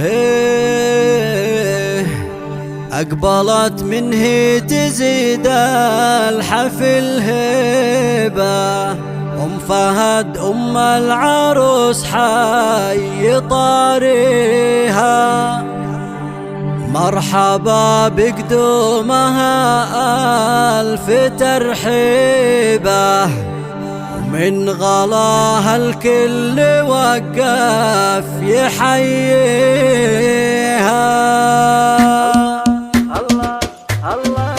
هيه أقبلت منه تزيد الحفل هيبة، أم فهد أم العروس حي طاريها، مرحبا بقدومها ألف ترحيبه، من غلاها الكل وقف يحييها. الله الله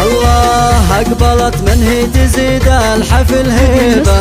الله أقبلت منه تزيد الحفل هيبة،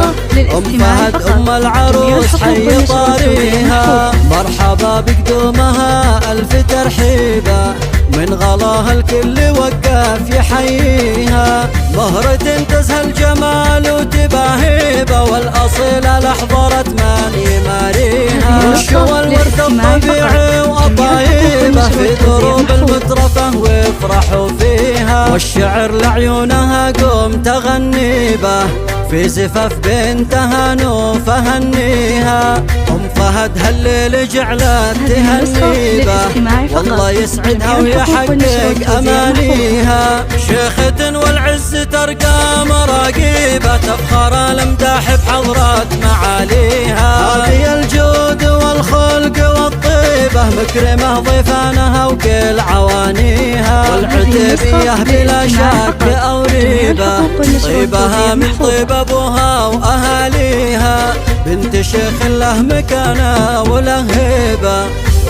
أم فهد أم العروس حي طاريها، مرحبا بقدومها ألف ترحيبة، من غلاها الكل وقف يحييها، مهرة تزهى الجمال وتباهيبة، والأصيلة لحظرت من يماريها، والشوى الورد الطبيعي وأطايبه في دروب المترفة ويفرحوا فيها، والشعر لعيونها قوم تغني به، في زفاف بنتها نوف هنيها، أم فهد هالليل جعلت تهني به، والله يسعدها ويحقق أمانيها، شيخة والعز ترقى مراقيبة، تفخر الامداح بحضرة معاليها، هذه الجود والخلق والطيبة، مكرمة ضيفانها وكل عوانيها، والعتيبية بلا شك أو ريبة، طيبها من طيب أبوها وأهاليها، بنت شيخ له مكانة وله هيبة،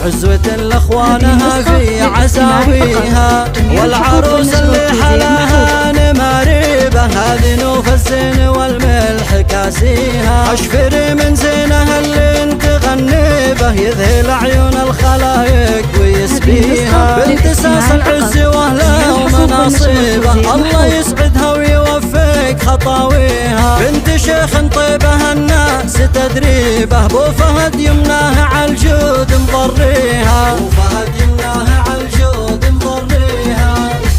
عزوة لأخوانها في عساويها، والعروس اللي حلاها نماريبة، هذه نوف الزين والملح كاسيها، أشفري من زينها اللي انت غني به، يذهل عيون الخلايق ويسبيها، بنت ساس العز واهله ومناصيبه، الله يسعدها ويوفق خطاويها، بنت شيخ طيبها الناس تدريبه، بو فهد يمناها عالجود مضريها، بو فهد يمناها عالجود مضريها،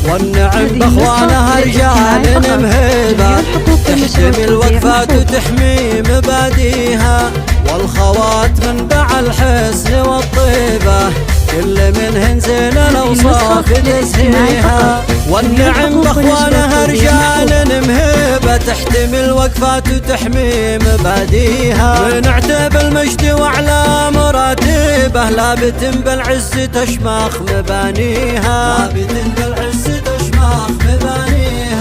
والنعم باخوانها رجال مهيبه، تحتمي الوقفات وتحمي مباديها، والخوات منبع الحسن والطيبه، كل منهن زين الاوصاف تزهيها، والنعم باخوانها رجال مهيبه، تحتمي الوقفات وتحمي مباديها، من عتب المجد واعلى مراتبه، لابت بالعز تشمخ مبانيها، لابت بالعز تشمخ مبانيها.